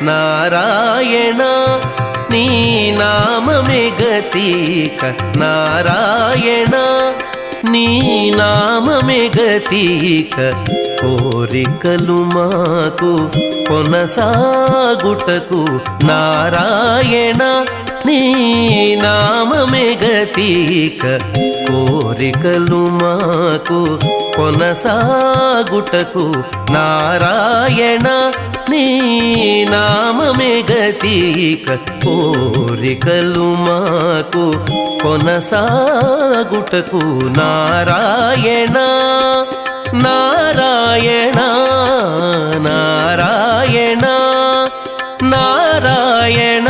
నారాయణ నీ నామమే గతిక నారాయణ నీ నామమే గతిక కోరికలు మాకు కొనసాగుటకు నారాయణ నీ నామమే గతిక కోరికలు మాకు కొనసాగుటకు నారాయణ నీ నామమే గతిక కోరికలు మాకు కొనసాగుటకు నారాయణ నారాయణ నారాయణ నారాయణ